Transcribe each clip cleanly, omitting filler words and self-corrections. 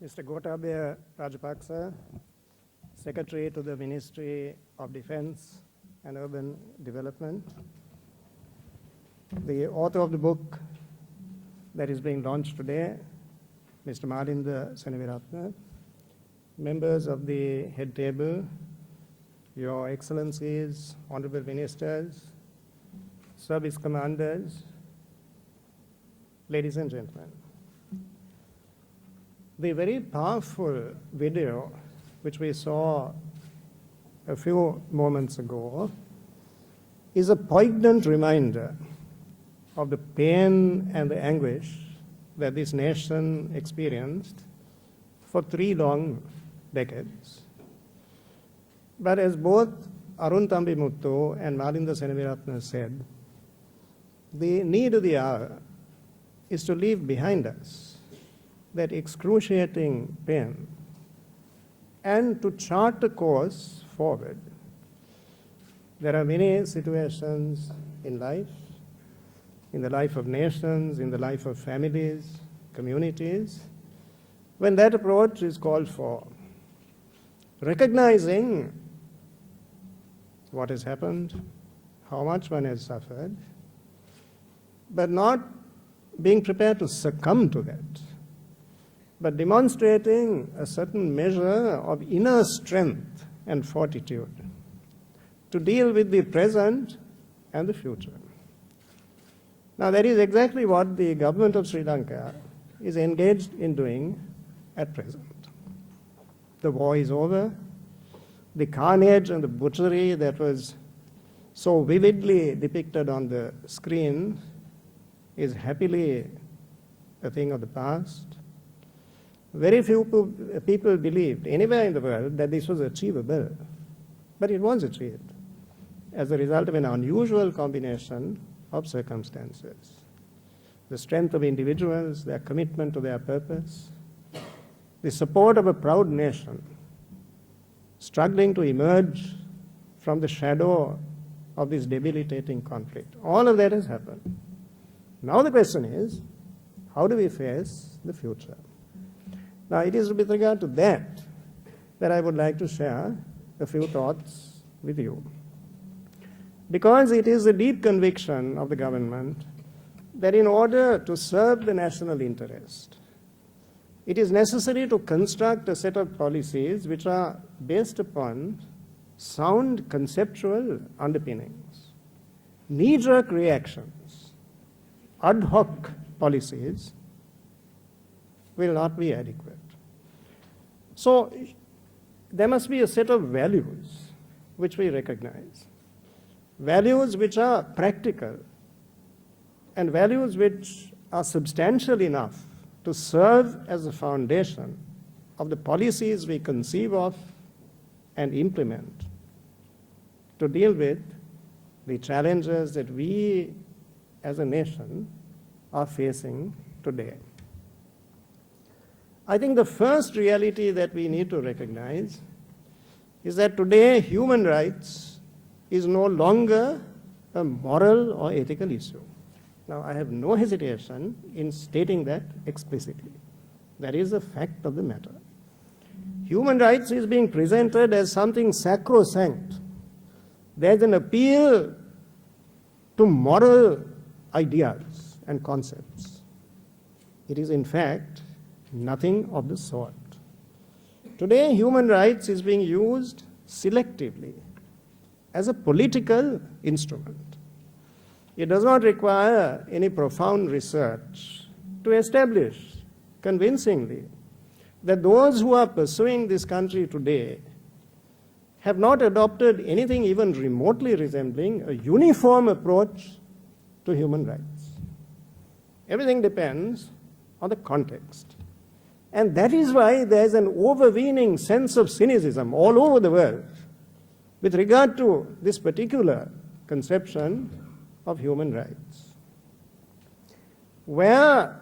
Mr. Gotabaya Rajapaksa, Secretary to the Ministry of Defense and Urban Development, the author of the book that is being launched today, Mr. Malinda Seneviratne, members of the head table, Your Excellencies, Honorable Ministers, service commanders, ladies and gentlemen. The very powerful video which we saw a few moments ago is a poignant reminder of the pain and the anguish that this nation experienced for 3 long decades. But as both Arun Thambimuthu and Malinda Seneviratne said, the need of the hour is to leave behind us that excruciating pain and to chart a course forward. There are many situations in life, in the life of nations, in the life of families, communities, when that approach is called for. Recognizing what has happened, how much one has suffered, but not being prepared to succumb to that, but demonstrating a certain measure of inner strength and fortitude to deal with the present and the future. Now, that is exactly what the government of Sri Lanka is engaged in doing at present. The war is over. The carnage and the butchery that was so vividly depicted on the screen is happily a thing of the past. Very few people believed anywhere in the world that this was achievable, but it was achieved as a result of an unusual combination of circumstances. The strength of individuals, their commitment to their purpose, the support of a proud nation struggling to emerge from the shadow of this debilitating conflict. All of that has happened. Now the question is, how do we face the future? Now, it is with regard to that I would like to share a few thoughts with you. Because it is a deep conviction of the government that in order to serve the national interest, it is necessary to construct a set of policies which are based upon sound conceptual underpinnings. Knee-jerk reactions, ad hoc policies will not be adequate. So there must be a set of values which we recognize. Values which are practical and values which are substantial enough to serve as a foundation of the policies we conceive of and implement to deal with the challenges that we as a nation are facing today. I think the first reality that we need to recognize is that today human rights is no longer a moral or ethical issue. Now, I have no hesitation in stating that explicitly. That is the fact of the matter. Human rights is being presented as something sacrosanct. There's an appeal to moral ideas and concepts. It is, in fact, nothing of the sort. Today, human rights is being used selectively as a political instrument. It does not require any profound research to establish convincingly that those who are pursuing this country today have not adopted anything even remotely resembling a uniform approach to human rights. Everything depends on the context. And that is why there is an overweening sense of cynicism all over the world with regard to this particular conception of human rights. Where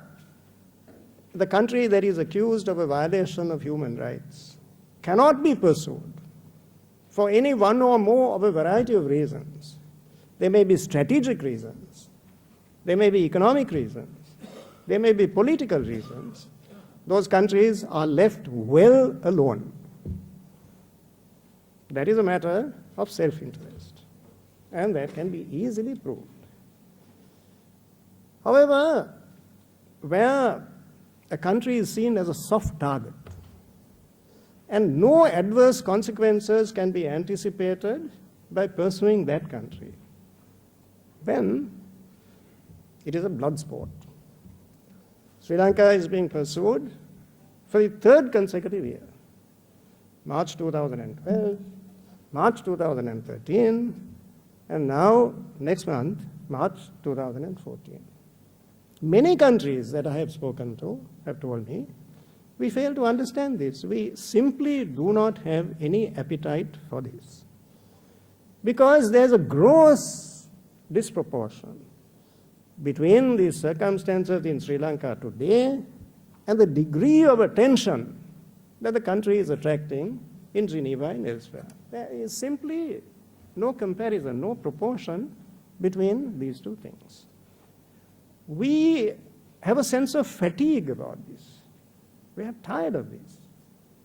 the country that is accused of a violation of human rights cannot be pursued for any one or more of a variety of reasons. There may be strategic reasons, there may be economic reasons, there may be political reasons. those countries are left well alone. That is a matter of self-interest, and that can be easily proved. However, where a country is seen as a soft target and no adverse consequences can be anticipated by pursuing that country, then it is a blood sport. Sri Lanka is being pursued for the third consecutive year. March 2012, March 2013, and now next month, March 2014. Many countries that I have spoken to have told me, we fail to understand this. We simply do not have any appetite for this. Because there's a gross disproportion between the circumstances in Sri Lanka today and the degree of attention that the country is attracting in Geneva and elsewhere. There is simply no comparison, no proportion between these two things. We have a sense of fatigue about this. We are tired of this.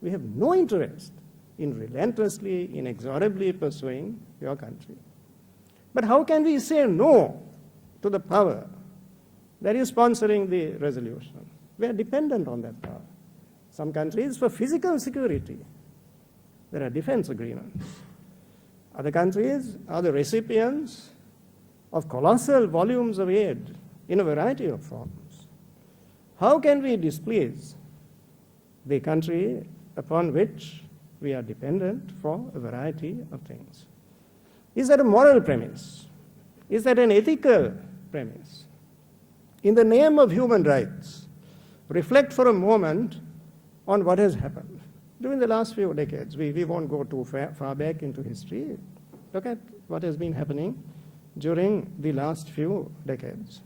We have no interest in relentlessly, inexorably pursuing your country. But how can we say no to the power that is sponsoring the resolution? We are dependent on that power. Some countries, for physical security, there are defense agreements. Other countries are the recipients of colossal volumes of aid in a variety of forms. How can we displease the country upon which we are dependent for a variety of things? Is that a moral premise? Is that an ethical premise? In the name of human rights, reflect for a moment on what has happened during the last few decades. We won't go too far back into history. Look at what has been happening during the last few decades.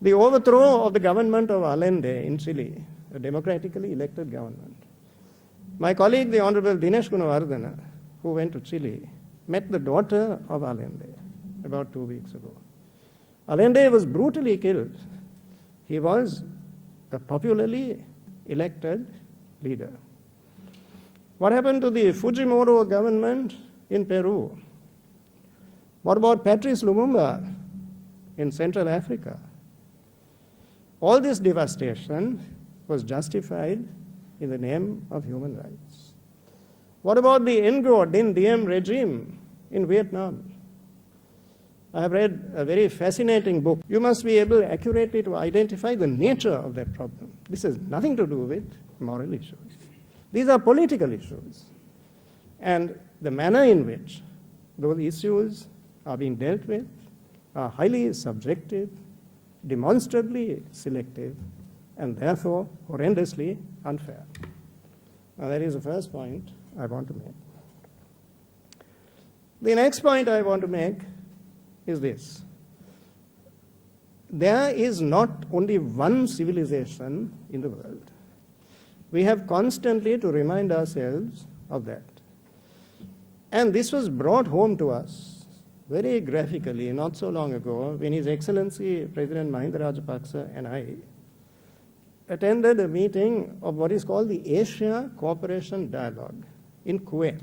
The overthrow of the government of Allende in Chile, a democratically elected government. My colleague, the Honorable Dinesh Gunawardena, who went to Chile, met the daughter of Allende about 2 weeks ago. Allende was brutally killed. He was a popularly elected leader. What happened to the Fujimori government in Peru? What about Patrice Lumumba in Central Africa? All this devastation was justified in the name of human rights. What about the Ngo Dinh Diem regime in Vietnam? I have read a very fascinating book. You must be able accurately to identify the nature of that problem. This has nothing to do with moral issues. These are political issues. And the manner in which those issues are being dealt with are highly subjective, demonstrably selective, and therefore horrendously unfair. Now that is the first point I want to make. The next point I want to make is this. There is not only one civilization in the world. We have constantly to remind ourselves of that. And this was brought home to us very graphically not so long ago when His Excellency President Mahinda Rajapaksa and I attended a meeting of what is called the Asia Cooperation Dialogue in Kuwait.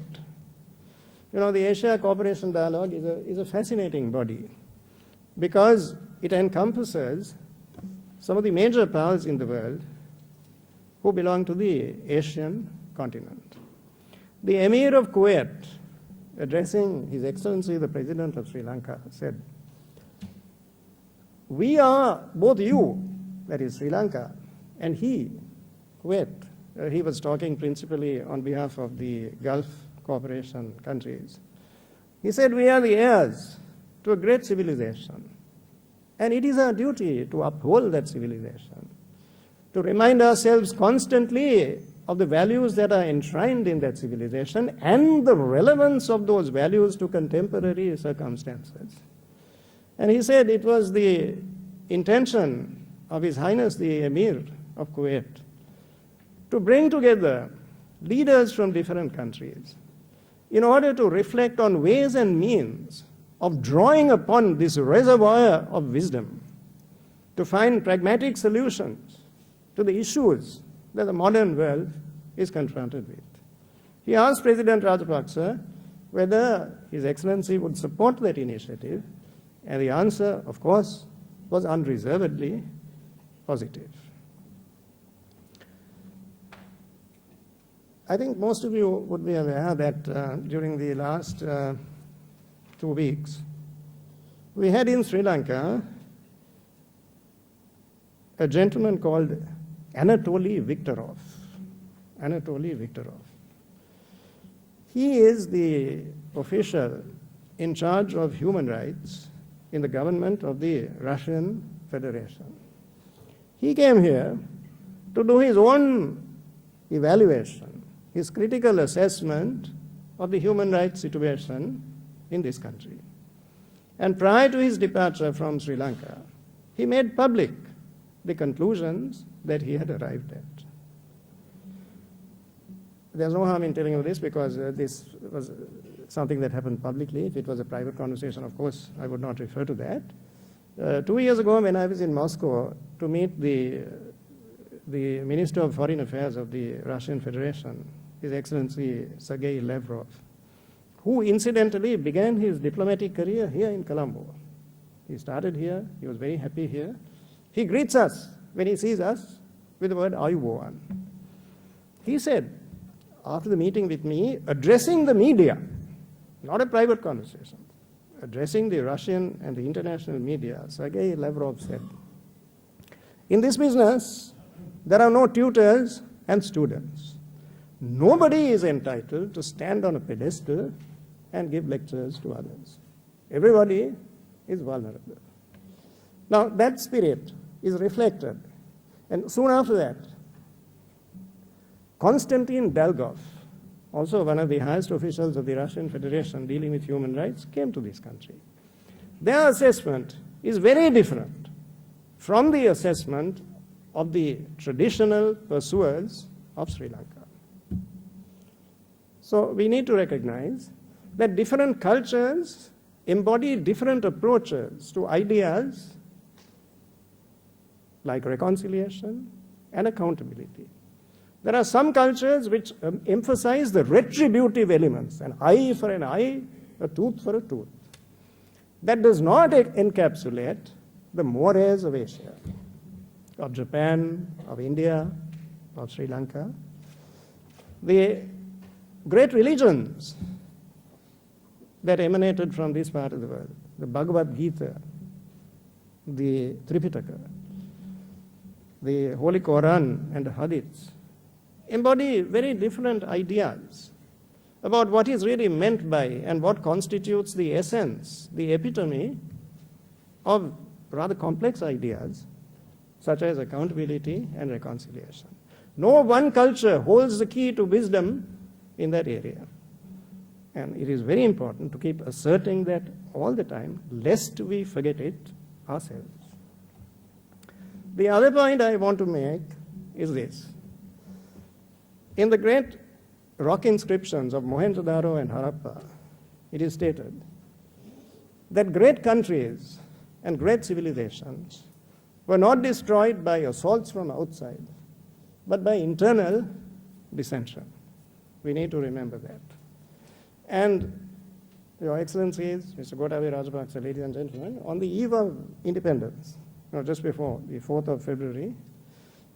You know, the Asia Cooperation Dialogue is a fascinating body because it encompasses some of the major powers in the world who belong to the Asian continent. The Emir of Kuwait, addressing His Excellency the President of Sri Lanka, said, "We are, both you, that is Sri Lanka, and he, Kuwait," he was talking principally on behalf of the Gulf cooperation countries. He said, "We are the heirs to a great civilization, and it is our duty to uphold that civilization, to remind ourselves constantly of the values that are enshrined in that civilization and the relevance of those values to contemporary circumstances." And he said it was the intention of His Highness the Emir of Kuwait to bring together leaders from different countries in order to reflect on ways and means of drawing upon this reservoir of wisdom to find pragmatic solutions to the issues that the modern world is confronted with. He asked President Rajapaksa whether His Excellency would support that initiative, and the answer, of course, was unreservedly positive. I think most of you would be aware that during the last 2 weeks, we had in Sri Lanka a gentleman called Anatoly Viktorov. Anatoly Viktorov. He is the official in charge of human rights in the government of the Russian Federation. He came here to do his own evaluation, his critical assessment of the human rights situation in this country. And prior to his departure from Sri Lanka, he made public the conclusions that he had arrived at. There's no harm in telling you this because this was something that happened publicly. If it was a private conversation, of course, I would not refer to that. 2 years ago, when I was in Moscow to meet the Minister of Foreign Affairs of the Russian Federation, His Excellency Sergei Lavrov, who incidentally began his diplomatic career here in Colombo. He started here, he was very happy here. He greets us when he sees us with the word Ayubowan. He said, after the meeting with me, addressing the media, not a private conversation, addressing the Russian and the international media, Sergei Lavrov said, in this business, there are no tutors and students. Nobody is entitled to stand on a pedestal and give lectures to others. Everybody is vulnerable. Now, that spirit is reflected. And soon after that, Konstantin Dalgov, also one of the highest officials of the Russian Federation dealing with human rights, came to this country. Their assessment is very different from the assessment of the traditional pursuers of Sri Lanka. So we need to recognize that different cultures embody different approaches to ideas like reconciliation and accountability. There are some cultures which emphasize the retributive elements, an eye for an eye, a tooth for a tooth. That does not encapsulate the mores of Asia, of Japan, of India, of Sri Lanka. The great religions that emanated from this part of the world, the Bhagavad Gita, the Tripitaka, the Holy Quran and the Hadiths, embody very different ideas about what is really meant by and what constitutes the essence, the epitome of rather complex ideas such as accountability and reconciliation. No one culture holds the key to wisdom in that area. And it is very important to keep asserting that all the time, lest we forget it ourselves. The other point I want to make is this. In the great rock inscriptions of Mohenjo-daro and Harappa, it is stated that great countries and great civilizations were not destroyed by assaults from outside, but by internal dissension. We need to remember that. And Your Excellencies, Mr. Gotabaya Rajapaksa, ladies and gentlemen, on the eve of independence, just before the 4th of February,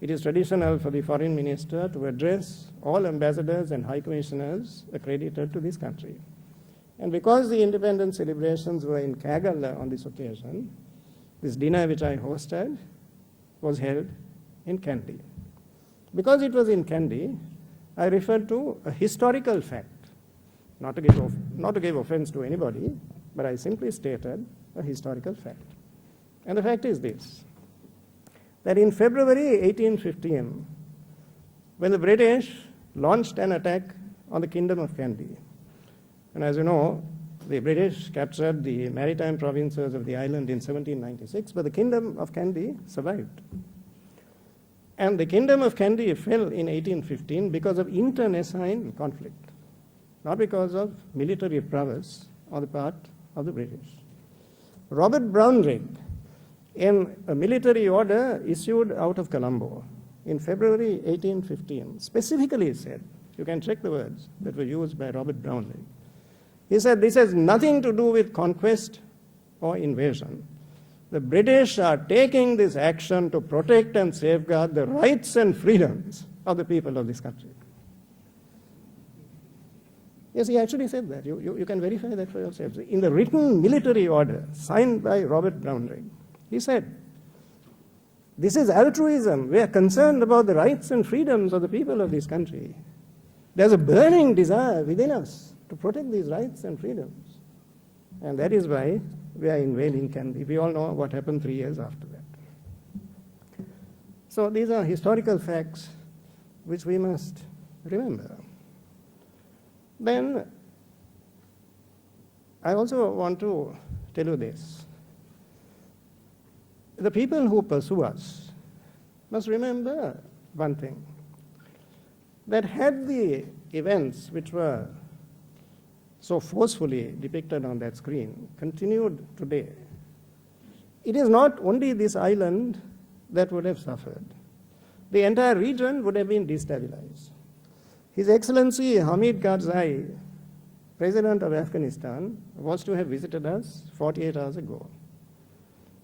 it is traditional for the foreign minister to address all ambassadors and high commissioners accredited to this country. And because the independence celebrations were in Kagal on this occasion, this dinner which I hosted was held in Kandy. Because it was in Kandy, I referred to a historical fact, not to give offense to anybody, but I simply stated a historical fact. And the fact is this, that in February 1815, when the British launched an attack on the Kingdom of Kandy, and as you know, the British captured the maritime provinces of the island in 1796, but the Kingdom of Kandy survived. And the Kingdom of Kandy fell in 1815 because of internecine conflict, not because of military prowess on the part of the British. Robert Brownrigg, in a military order issued out of Colombo, in February 1815 specifically said, you can check the words that were used by Robert Browning. He said, this has nothing to do with conquest or invasion. The British are taking this action to protect and safeguard the rights and freedoms of the people of this country. Yes, he actually said that. You can verify that for yourselves. In the written military order signed by Robert Browning, he said, this is altruism. We are concerned about the rights and freedoms of the people of this country. There's a burning desire within us to protect these rights and freedoms. And that is why we are invading Kandy. We all know what happened 3 years after that. So these are historical facts which we must remember. Then I also want to tell you this. The people who pursue us must remember one thing, that had the events which were so forcefully depicted on that screen continued today, it is not only this island that would have suffered. The entire region would have been destabilized. His Excellency Hamid Karzai, President of Afghanistan, was to have visited us 48 hours ago.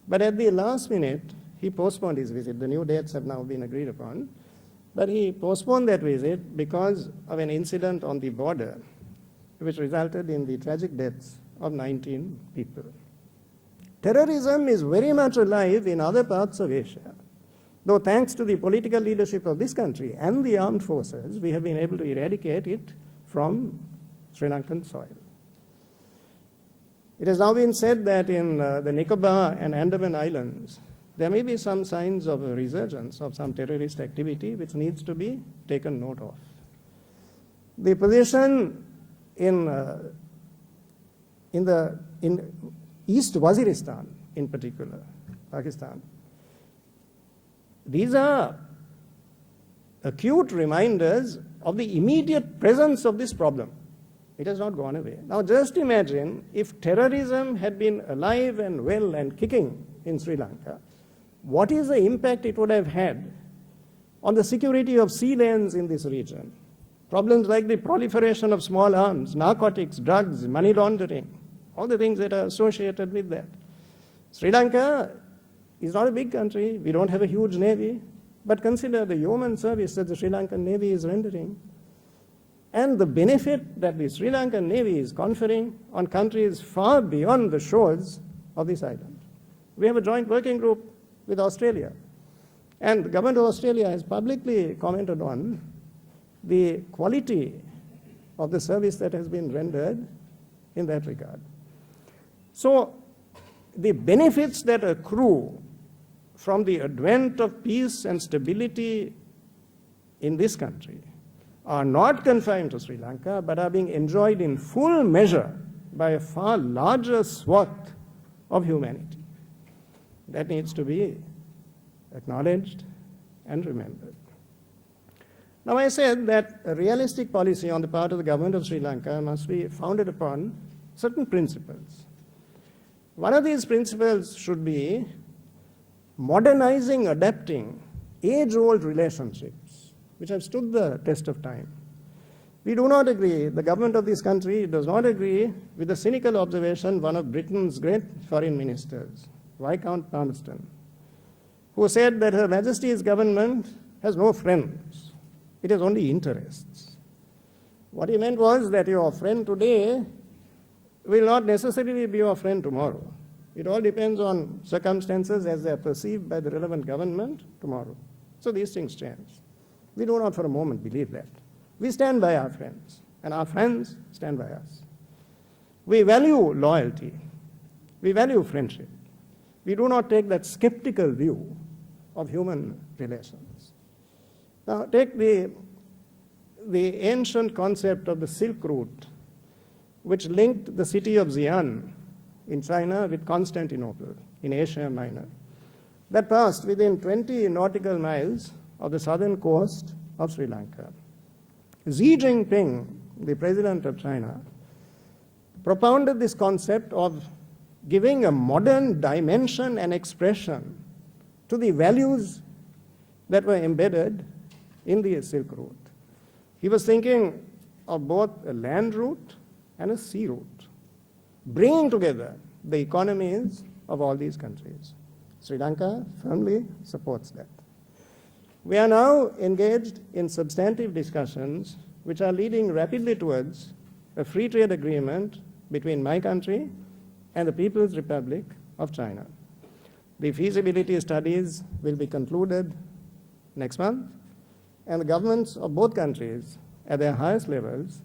But at the last minute, he postponed his visit. The new dates have now been agreed upon. But he postponed that visit because of an incident on the border, which resulted in the tragic deaths of 19 people. Terrorism is very much alive in other parts of Asia. Though thanks to the political leadership of this country and the armed forces, we have been able to eradicate it from Sri Lankan soil. It has now been said that in the Nicobar and Andaman Islands, there may be some signs of a resurgence of some terrorist activity which needs to be taken note of. The position in East Waziristan in particular, Pakistan, these are acute reminders of the immediate presence of this problem. It has not gone away. Now just imagine if terrorism had been alive and well and kicking in Sri Lanka, what is the impact it would have had on the security of sea lanes in this region? Problems like the proliferation of small arms, narcotics, drugs, money laundering, all the things that are associated with that. Sri Lanka is not a big country. We don't have a huge navy. But consider the yeoman service that the Sri Lankan Navy is rendering and the benefit that the Sri Lankan Navy is conferring on countries far beyond the shores of this island. We have a joint working group with Australia. And the government of Australia has publicly commented on the quality of the service that has been rendered in that regard. So the benefits that accrue from the advent of peace and stability in this country are not confined to Sri Lanka, but are being enjoyed in full measure by a far larger swath of humanity. That needs to be acknowledged and remembered. Now I said that a realistic policy on the part of the government of Sri Lanka must be founded upon certain principles. One of these principles should be modernizing, adapting age-old relationships which have stood the test of time. We do not agree, the government of this country does not agree with the cynical observation one of Britain's great foreign ministers, Viscount Palmerston, who said that Her Majesty's government has no friends, it has only interests. What he meant was that your friend today will not necessarily be your friend tomorrow. It all depends on circumstances as they are perceived by the relevant government tomorrow. So these things change. We do not for a moment believe that. We stand by our friends, and our friends stand by us. We value loyalty. We value friendship. We do not take that skeptical view of human relations. Now take the ancient concept of the Silk Route, which linked the city of Xi'an in China with Constantinople in Asia Minor. That passed within 20 nautical miles of the southern coast of Sri Lanka. Xi Jinping, the president of China, propounded this concept of giving a modern dimension and expression to the values that were embedded in the Silk Route. He was thinking of both a land route and a sea route, bringing together the economies of all these countries. Sri Lanka firmly supports that. We are now engaged in substantive discussions which are leading rapidly towards a free trade agreement between my country and the People's Republic of China. The feasibility studies will be concluded next month, and the governments of both countries at their highest levels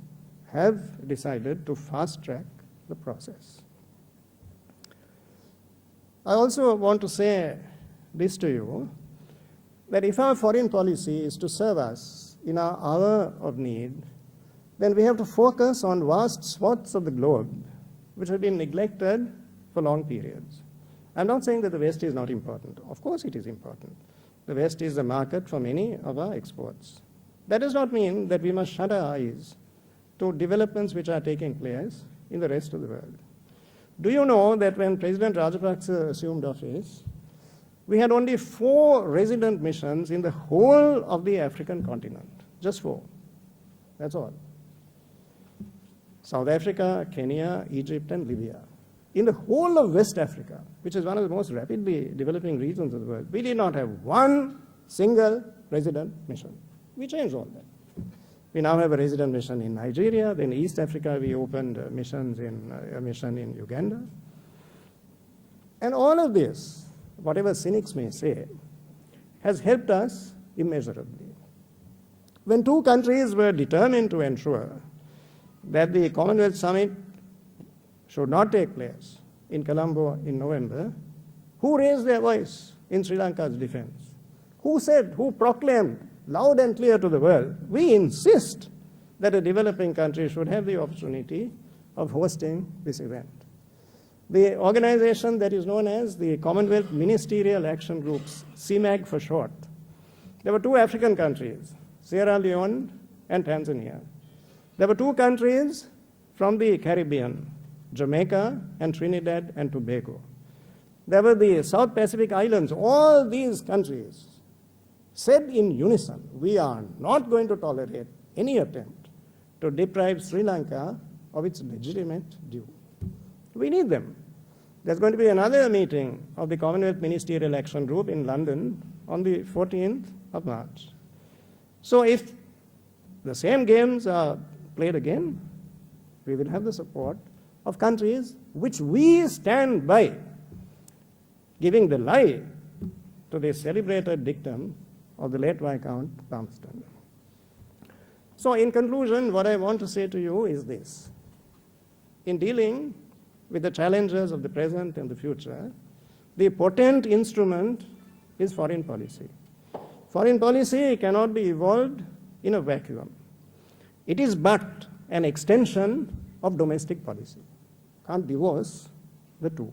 have decided to fast-track the process. I also want to say this to you, that if our foreign policy is to serve us in our hour of need, then we have to focus on vast swaths of the globe which have been neglected for long periods. I'm not saying that the West is not important. Of course it is important. The West is the market for many of our exports. That does not mean that we must shut our eyes to developments which are taking place in the rest of the world. Do you know that when President Rajapaksa assumed office, we had only 4 resident missions in the whole of the African continent, just 4. That's all. South Africa, Kenya, Egypt, and Libya. In the whole of West Africa, which is one of the most rapidly developing regions of the world, we did not have one single resident mission. We changed all that. We now have a resident mission in Nigeria. Then East Africa, we opened a mission in Uganda. And all of this, whatever cynics may say, has helped us immeasurably. When 2 countries were determined to ensure that the Commonwealth Summit should not take place in Colombo in November, who raised their voice in Sri Lanka's defense? Who proclaimed loud and clear to the world, we insist that a developing country should have the opportunity of hosting this event? The organization that is known as the Commonwealth Ministerial Action Groups, CMAG for short. There were 2 African countries, Sierra Leone and Tanzania. There were 2 countries from the Caribbean, Jamaica and Trinidad and Tobago. There were the South Pacific Islands. All these countries said in unison, we are not going to tolerate any attempt to deprive Sri Lanka of its legitimate due. We need them. There's going to be another meeting of the Commonwealth Ministerial Action Group in London on the 14th of March. So if the same games are played again, we will have the support of countries which we stand by, giving the lie to the celebrated dictum of the late Viscount Palmerston. So in conclusion, what I want to say to you is this. In dealing with the challenges of the present and the future, the potent instrument is foreign policy. Foreign policy cannot be evolved in a vacuum. It is but an extension of domestic policy. Can't divorce the two.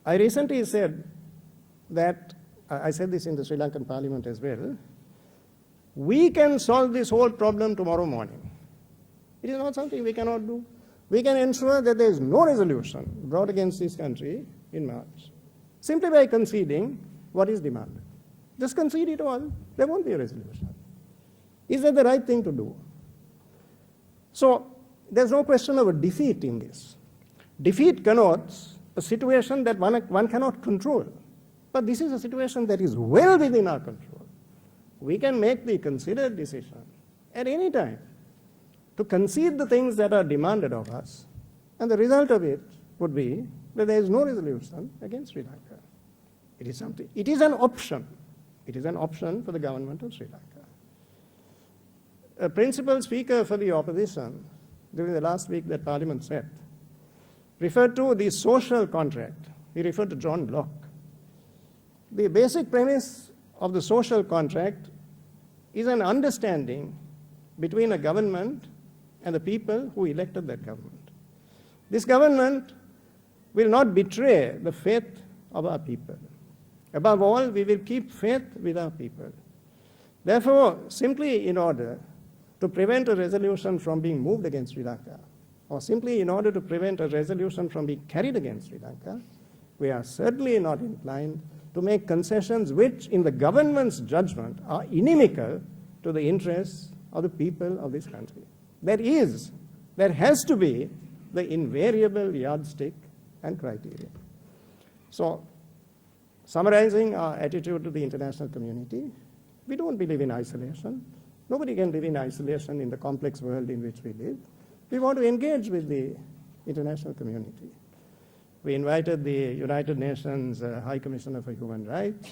I recently said that, I said this in the Sri Lankan Parliament as well, we can solve this whole problem tomorrow morning. It is not something we cannot do. We can ensure that there is no resolution brought against this country in March, simply by conceding what is demanded. Just concede it all, there won't be a resolution. Is that the right thing to do? So there's no question of a defeat in this. Defeat connotes a situation that one cannot control. But this is a situation that is well within our control. We can make the considered decision at any time to concede the things that are demanded of us, and the result of it would be that there is no resolution against Sri Lanka. It is something. It is an option. It is an option for the government of Sri Lanka. A principal speaker for the opposition during the last week that Parliament sat referred to the social contract. He referred to John Locke. The basic premise of the social contract is an understanding between a government and the people who elected that government. This government will not betray the faith of our people. Above all, we will keep faith with our people. Therefore, simply in order to prevent a resolution from being moved against Sri Lanka, or simply in order to prevent a resolution from being carried against Sri Lanka, we are certainly not inclined to make concessions which, in the government's judgment, are inimical to the interests of the people of this country. There has to be the invariable yardstick and criteria. So, summarizing our attitude to the international community, we don't believe in isolation. Nobody can live in isolation in the complex world in which we live. We want to engage with the international community. We invited the United Nations High Commissioner for Human Rights.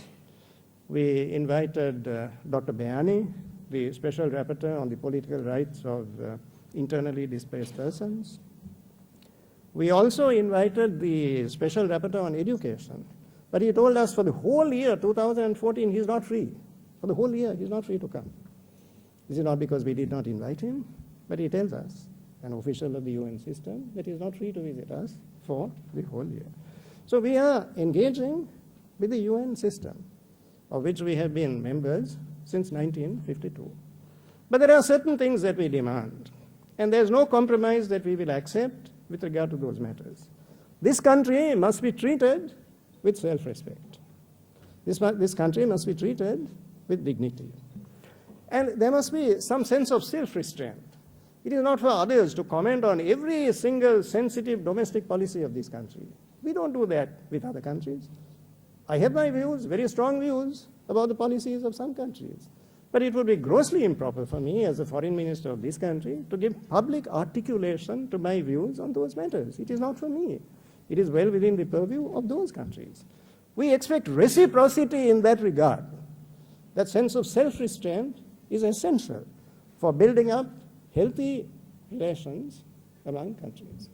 We invited Dr. Bayani, the Special Rapporteur on the political rights of internally displaced persons. We also invited the Special Rapporteur on education, but he told us for the whole year, 2014, he's not free. For the whole year, he's not free to come. This is not because we did not invite him, but he tells us, an official of the UN system, that he's not free to visit us for the whole year. So we are engaging with the UN system, of which we have been members since 1952. But there are certain things that we demand, and there's no compromise that we will accept with regard to those matters. This country must be treated with self-respect. This country must be treated with dignity. And there must be some sense of self-restraint. It is not for others to comment on every single sensitive domestic policy of this country. We don't do that with other countries. I have my views, very strong views, about the policies of some countries. But it would be grossly improper for me as the foreign minister of this country to give public articulation to my views on those matters. It is not for me. It is well within the purview of those countries. We expect reciprocity in that regard. That sense of self-restraint is essential for building up healthy relations among countries.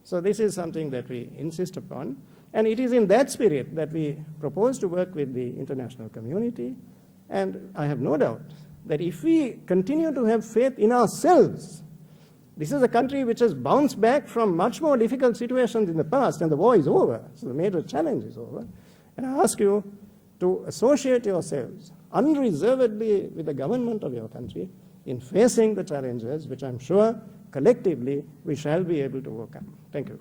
So this is something that we insist upon, and it is in that spirit that we propose to work with the international community. And I have no doubt that if we continue to have faith in ourselves, this is a country which has bounced back from much more difficult situations in the past, and the war is over, so the major challenge is over. And I ask you to associate yourselves unreservedly with the government of your country in facing the challenges which I'm sure collectively we shall be able to overcome. Thank you.